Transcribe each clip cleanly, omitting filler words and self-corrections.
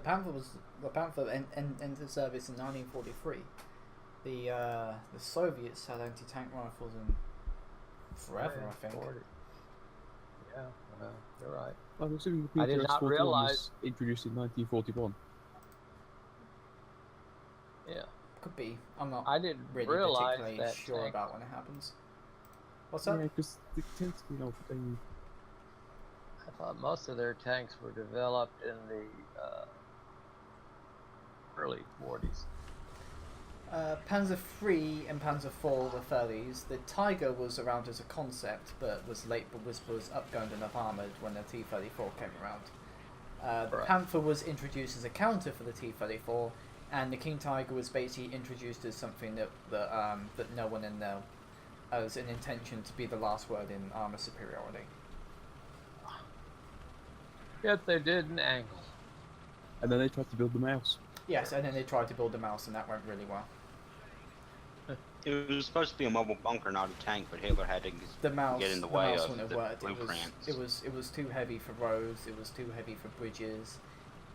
entered service in 1943. The Soviets had anti-tank rifles in forever, I think. 40. Yeah, you're right. I'm assuming I the did not PTS-41 realize. was introduced in 1941. Yeah, Could be. I'm not I didn't really realize particularly that sure tank. about when it happens. What's Yeah, that? because they tend to be an old thing. I thought most of their tanks were developed in the early 40s. Panzer III and Panzer Four were 30s. The Tiger was around as a concept, but was upgunned enough armoured when the T-34 came around. The Right. Panther was introduced as a counter for the T-34, and the King Tiger was basically introduced as something that no one in there as an intention to be the last word in armour superiority. Yet they did an angle. And then they tried to build the mouse. Yes, and then they tried to build the mouse, and that went really well. It was supposed to be a mobile bunker, not a tank, but Hitler had to get in the way of wouldn't have the worked. blueprints. It was too heavy for roads. It was too heavy for bridges,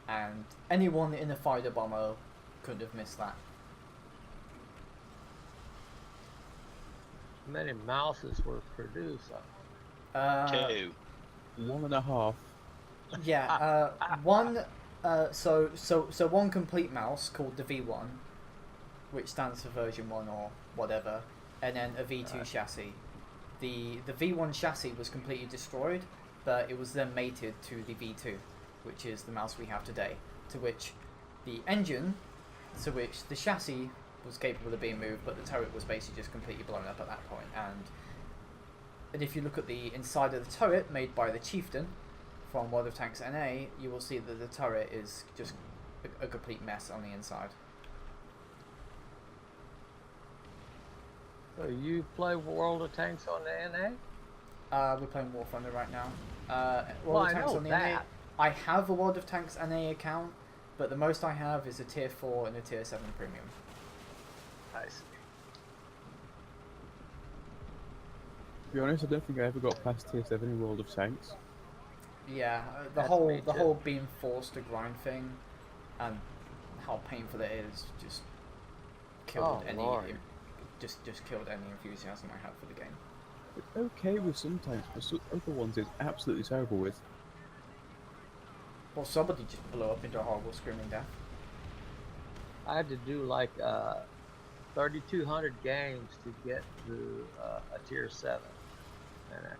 and anyone in a fighter bomber couldn't have missed that. How many mouses were produced? 2. 1.5. Yeah, one. So one complete mouse called the V1, which stands for version 1 or whatever, and then a V2 chassis. The V1 chassis was completely destroyed, but it was then mated to the V2, which is the mouse we have today. To which the engine, to which the chassis was capable of being moved, but the turret was basically just completely blown up at that point. And if you look at the inside of the turret made by the Chieftain from World of Tanks NA, you will see that the turret is just a complete mess on the inside. So you play World of Tanks on the NA? We're playing War Thunder right now. Well, World of I Tanks know on the that. NA. I have a World of Tanks NA account, but the most I have is a Tier 4 and a Tier 7 Premium. I see. To be honest, I don't think I ever got past Tier 7 in World of Tanks. Yeah, the That's me too. whole being forced to grind thing, and how painful it is, just killed Lord. just killed any enthusiasm I had for the game. It's okay with some tanks, but other ones it's absolutely terrible with. Well, somebody just blew up into a horrible screaming death. I had to do like 3,200 games to get to a Tier 7. And I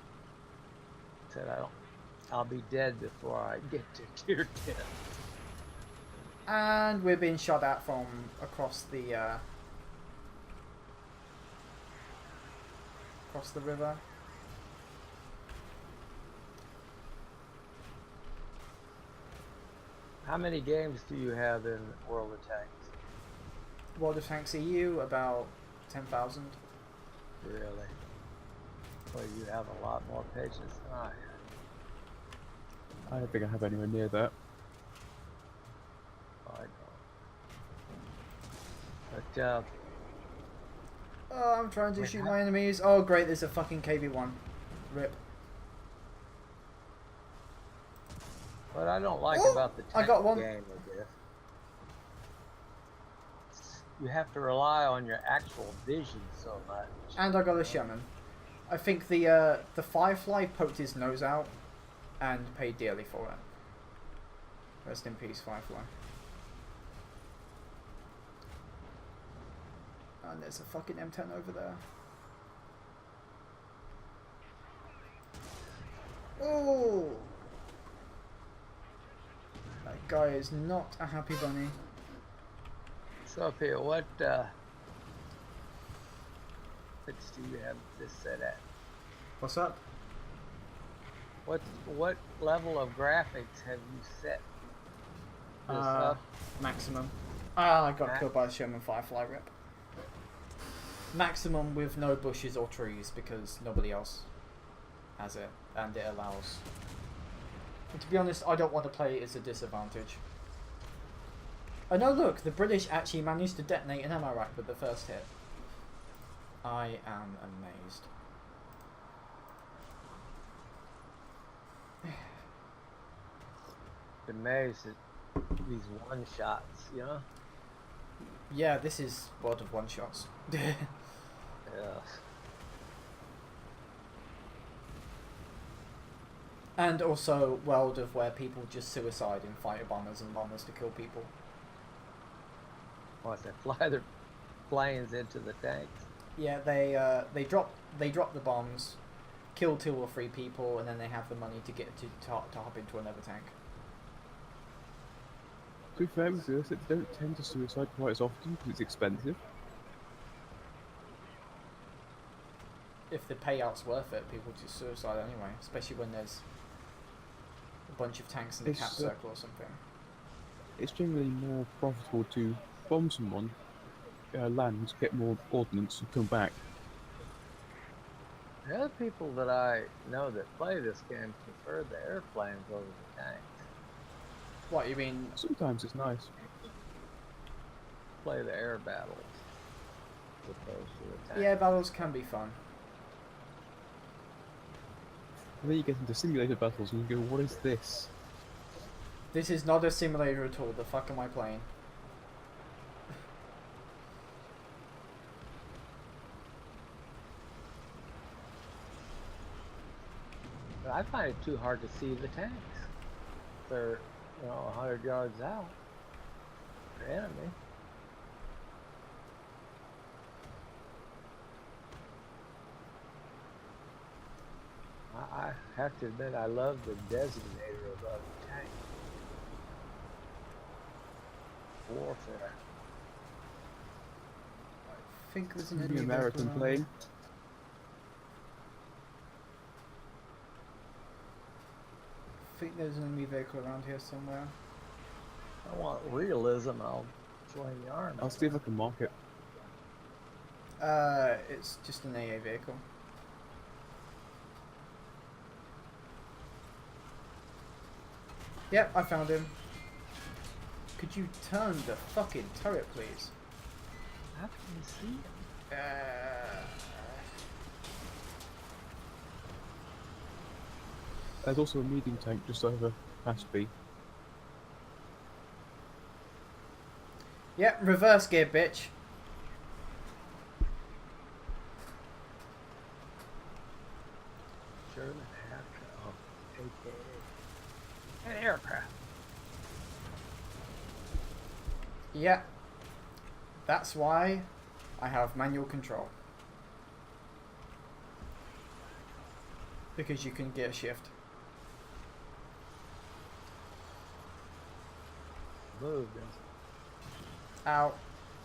said, I'll be dead before I get to Tier 10. And we're being shot at from across the river. How many games do you have in World of Tanks? World of Tanks EU, about 10,000. Really? Well, you have a lot more patience than I have. I don't think I have anywhere near that. I don't. But, Oh, I'm trying to Wait, shoot how- my enemies. Oh, great, there's a fucking KV-1. Rip. what I don't like Oh, about the I tank got one. game of this, you have to rely on your actual vision so much. And I got a Sherman. I think the Firefly poked his nose out and paid dearly for it. Rest in peace, Firefly. And there's a fucking M10 over there. Oh! That guy is not a happy bunny. So up here, what pitch do you have this set at? What's up? What level of graphics have you set this up? Maximum. Ah, I got Max. killed by a Sherman Firefly rip. Maximum with no bushes or trees because nobody else has it, and it allows. And to be honest, I don't want to play it as a disadvantage. Oh no, look, the British actually managed to detonate an ammo rack with the first hit. I am amazed. Amazed that these one shots, you know? Yeah, this is World of One Shots. Yeah. And also World of where people just suicide in fighter bombers and bombers to kill people. What, they fly their planes into the tanks? Yeah, they drop the bombs, kill 2 or 3 people, and then they have the money to get to hop into another tank. To be fair with this, they don't tend to suicide quite as often because it's expensive. If the payout's worth it, people just suicide anyway, especially when there's a bunch of tanks in the cap circle or something. It's generally more profitable to bomb someone, land, get more ordnance, and come back. The other people that I know that play this game prefer the airplanes over the tanks. What, you mean? Sometimes it's nice. Play the air battles as opposed to the tanks. Yeah, battles can be fun. And then you get into simulated battles and you go, what is this? This is not a simulator at all. The fuck am I playing? But I find it too hard to see the tanks. They're, 100 yards out. The enemy. I have to admit, I love the designator above the tank. Warfare. I think there's an The enemy American vehicle plane. around. I think there's an enemy vehicle around here somewhere. I want realism. I'll join the army. I'll see if I can mark it. It's just an AA vehicle. Yep, I found him. Could you turn the fucking turret, please? How can you see him? There's also a medium tank just over past B. Yep, reverse gear, bitch. German aircraft. AKA an aircraft. Yeah. That's why I have manual control. Because you can gear shift. Move. Ow.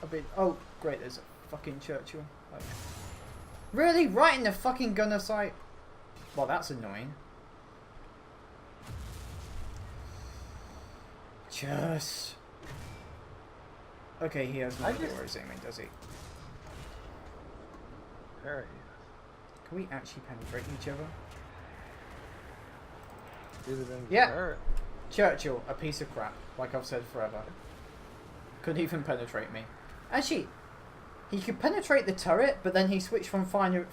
A bit. Oh, great, there's a fucking Churchill. Like, really? Right in the fucking gunner sight? Well, that's annoying. Just. Okay, he has no idea where he's aiming, does he? There he is. Can we actually penetrate each other? Do the thing. Yeah. Turret. Churchill, a piece of crap, like I've said forever. Couldn't even penetrate me. Actually, he could penetrate the turret, but then he switched from firing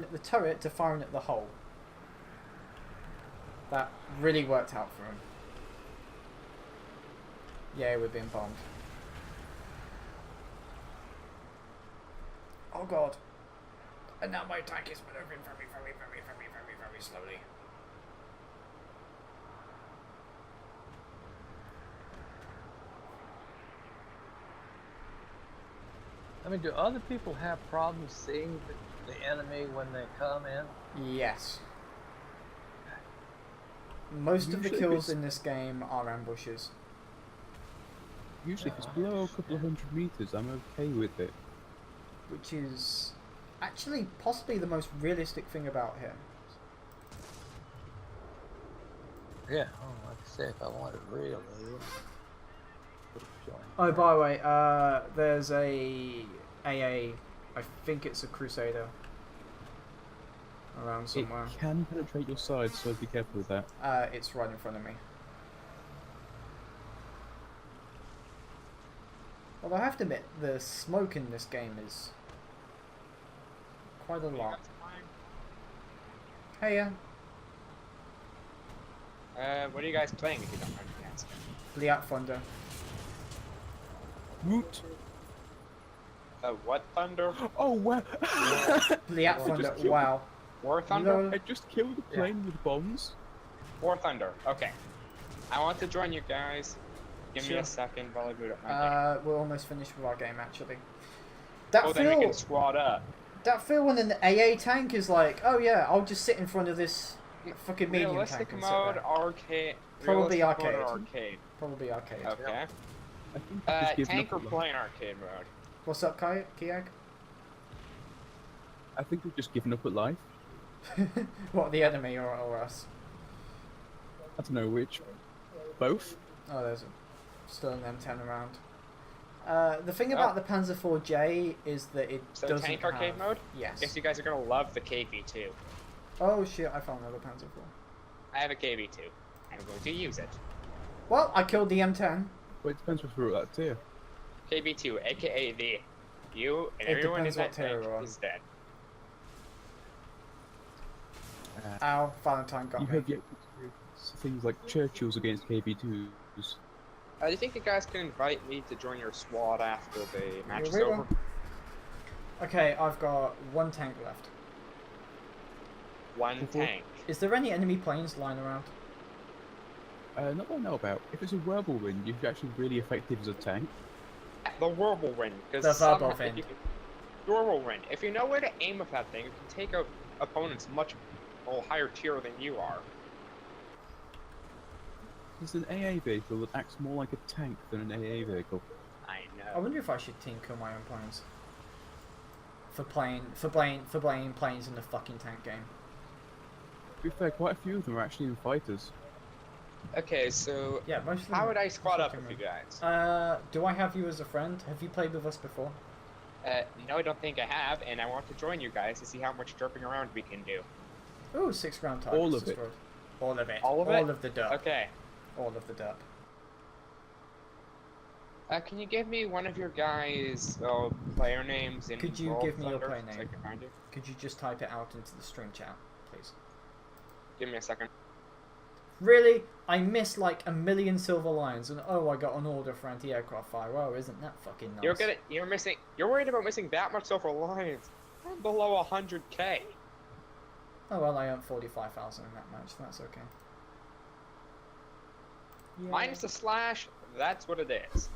at the turret to firing at the hull. That really worked out for him. Yeah, we're being bombed. Oh god. And now my tank is maneuvering very slowly. I mean, do other people have problems seeing the enemy when they come in? Yes. Most of the Usually kills it's- in this game are ambushes. Usually if it's below a couple of 100 meters, I'm okay with it. Which is actually possibly the most realistic thing about him. Yeah. Oh, like I say, if I wanted real, Oh, by the way, there's a AA, I think it's a Crusader, around somewhere. It can penetrate your side, so be careful with that. It's right in front of me. Although I have to admit, the smoke in this game is quite a lot. Hey, What are you guys playing if you don't mind me asking? Bleat Thunder. Woot! What thunder? Oh, wow! Bleat Thunder, wow. War thunder? Lol. I just killed the plane with bombs. War thunder. Okay. I want to join you guys. Give me Sure. a second while I boot up my game. We're almost finished with our game, actually. That Oh, then we can feel, squad up. that feel when an AA tank is like, oh yeah, I'll just sit in front of this fucking medium tank Realistic and sit mode, there. arcade. Probably realistic mode or arcade. arcade. Probably arcade. Okay. I think I've just given Tank up or at life. plane arcade mode? What's up, Kiag? I think we've just given up at life. What, the enemy or us? I don't know which. Both? Oh, there's still an M10 around. The thing about the Panzer IV is that it So doesn't tank arcade have... mode? Yes. Guess you guys are gonna love the KV2. Oh shit, I found another Panzer IV. I have a KV2. I'm going to use it. Well, I killed the M10. Well, it depends what we're at that tier. KV2, aka the you and It everyone in depends that what tier tank you're on. is dead. Ow, Valentine got You me. have yet to experience things like Churchills against KV2s. Do you think you guys can invite me to join your squad after the match is we will. over? Okay, I've got one tank left. One tank. Is there any enemy planes lying around? Not that I know about. If it's a whirlwind, you're actually really effective as a tank. The whirlwind, The because whirlwind. whirlwind. If you know where to aim with that thing, you can take out opponents much higher tier than you are. It's an AA vehicle that acts more like a tank than an AA vehicle. I I know. wonder if I should team kill my own planes. For playing planes in the fucking tank game. To be fair, quite a few of them are actually in fighters. Okay, so Yeah, most of them. how would I squad up fucking with you guys? Do I have you as a friend? Have you played with us before? No, I don't think I have, and I want to join you guys to see how much derping around we can do. Ooh, 6 ground targets All of it. destroyed. All of it. All of it? All of the derp. Okay. All of the derp. Can you give me one of your guys' player names in Could you World give me your Thunder player so I name? can find you? Could you just type it out into the stream chat, please? Give me a second. Really? I missed like a million silver lions, and oh, I got an order for anti-aircraft fire. Wow, isn't that fucking nice? You're worried about missing that much silver lions. I'm below 100k. Oh well, I earned 45,000 in that match. That's okay. Yeah. Minus the slash, that's what it is.